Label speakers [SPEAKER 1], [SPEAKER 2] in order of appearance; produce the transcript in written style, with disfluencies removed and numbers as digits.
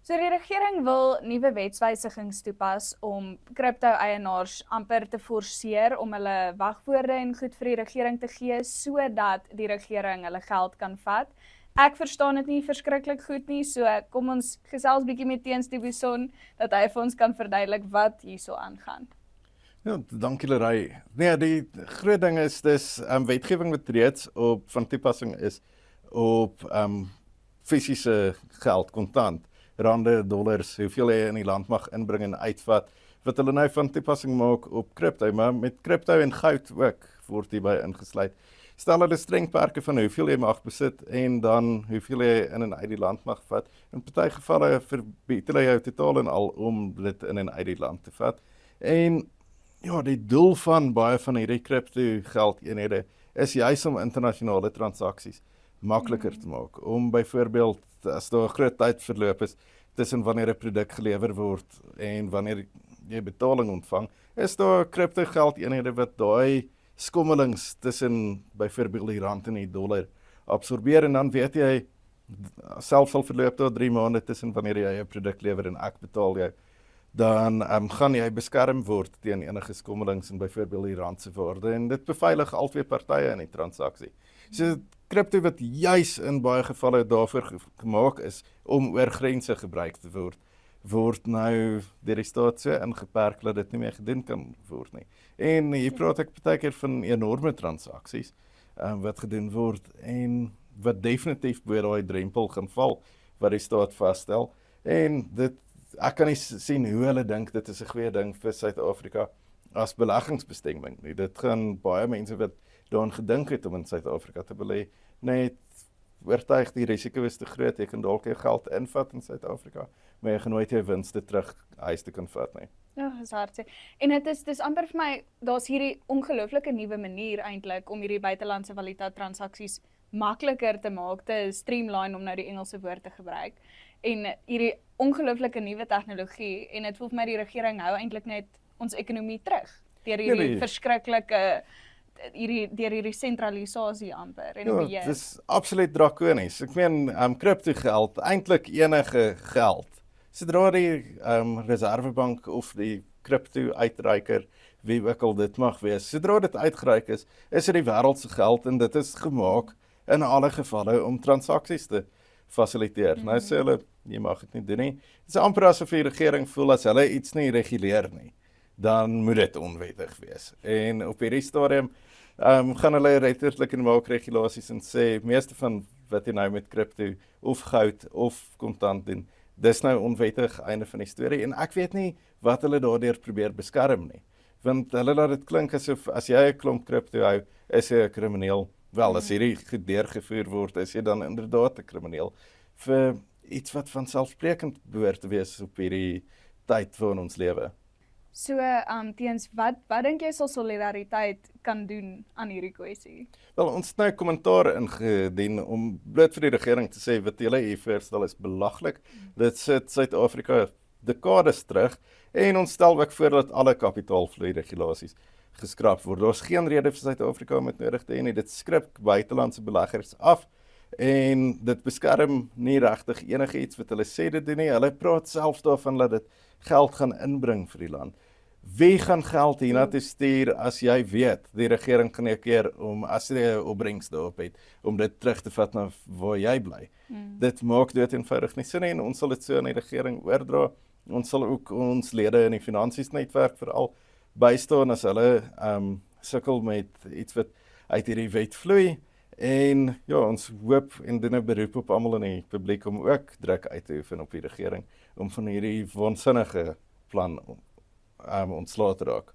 [SPEAKER 1] So die regering wil nuwe wetswysigings toepas om kripto-eienaars amper te forceer om hulle wagwoorde en goed vir die regering te gee sodat die regering hulle geld kan vat. Ek verstaan dit nie verskriklik goed nie, so kom ons gesels bietjie met Teens die Bison dat hy vir ons kan verduidelik wat hierso aangaan.
[SPEAKER 2] Ja, dankie Leray. Nee, die groot ding is dis wetgewing wat reeds van toepassing is op fisiese geld, kontant, rande, dollars, hoeveel jy in die land mag inbring en uitvat, wat hulle nou van toepassing maak op crypto, maar met crypto en goud ook word hierby ingesluit. Stel hulle streng perke van hoeveel jy mag besit en dan hoeveel jy in en uit die land mag vat. In party gevalle verbied hulle jou totaal en al om dit in en uit die land te vat. En ja, die doel van baie van hierdie crypto geldeenhede is juis om internasionale transaksies makliker te maak. Om byvoorbeeld, as daar 'n groot tydverloop is tussen wanneer 'n produk gelewer word en wanneer jy betaling ontvang, is daar crypto geldeenhede wat daai skommelings tussen byvoorbeeld die rand en die dollar absorbeer en dan weet jy, selfs al verloop daar 3 maande tussen wanneer jy 'n produk lewer en ek betaal jou, dan gaan jy beskerm word teen enige skommelings in byvoorbeeld die rand se waarde en dit beveilig albei partye in die transaksie. So crypto wat juis in baie gevalle daarvoor gemaak is om oor grense gebruik te word nou deur die staat so ingeperk dat dit nie meer gedoen kan word nie. En hier praat ek baie keer van enorme transaksies wat gedoen word en wat definitief bo daai drempel gaan val wat die staat vasstel. En ek kan nie sien hoe hulle dink dit is 'n goeie ding vir Suid-Afrika as beleggingsbestemming nie. Dit gaan baie mense wat daaraan gedink het om in Suid-Afrika te belê, net oortuig die risiko is te groot, jy kan dalk jou geld invat in Suid-Afrika, maar jy gaan nooit jou winste terug huis toe kan vat nie.
[SPEAKER 1] Ja, dis hard. En dis amper vir my, daar's hierdie ongelooflike nuwe manier eintlik om hierdie buitelandse valuta transaksies makliker te maak, te streamline om nou die Engelse woord te gebruik. En hierdie ongelooflike nuwe tegnologie en dit voel vir my die regering hou eintlik net ons ekonomie terug deur hierdie verskriklike hierdie sentralisasie amper en beheer.
[SPEAKER 2] Ja, dit is absoluut drakonies. Ek meen, crypto geld, eintlik enige geld. Sodra die reservebank of die crypto uitreiker, wie ook al dit mag wees, sodra dit uitgereik is dit die wêreld se geld en dit is gemaak in alle gevalle om transaksies te fasiliteer. Nou sê hulle, jy mag dit nie doen nie. Dit is amper asof die regering voel as hulle iets nie reguleer nie, dan moet dit onwettig wees. En op hierdie stadium gaan hulle letterlik en maak regulasies en sê, meeste van wat jy nou met crypto of goud of kontant doen, dis nou onwettig, einde van die storie. En ek weet nie wat hulle daardeur probeer beskerm nie. Want hulle laat dit klink asof as jy 'n klomp crypto hou, is jy 'n krimineel. Wel, as hierdie deurgevoer word, is jy dan inderdaad 'n krimineel vir iets wat vanselfsprekend behoort te wees op hierdie tyd waarin ons lewe.
[SPEAKER 1] So, Teens, wat dink jy sal solidariteit kan doen aan hierdie kwessie?
[SPEAKER 2] Wel, ons het nou kommentaar ingedien om bloot vir die regering te sê wat julle hier voorstel is belaglik. Dit sit Suid-Afrika dekades terug en ons stel ook voor dat alle kapitaalvloei regulasies geskraap word. Daar's geen rede vir Suid-Afrika om dit nodig te hê nie. Dit skrik buitelandse beleggers af en dit beskerm nie regtig enigiets wat hulle sê dit doen nie. Hulle praat selfs daarvan dat dit geld gaan inbring vir die land. Wie gaan geld hiernatoe stuur as jy weet, die regering gaan 'n keer as jy 'n opbrengs daarop het, om dit terug te vat na waar jy bly. Dit maak dood eenvoudig nie sin nie en ons sal dit so aan die regering oordra. Ons sal ook ons lede in die finansiesnetwerk veral bystaan as hulle sukkel met iets wat uit hierdie wet vloei. En ja, ons hoop en doen 'n beroep op almal in die publiek om ook druk uit te oefen op die regering om van hierdie waansinnige plan ontslae te raak.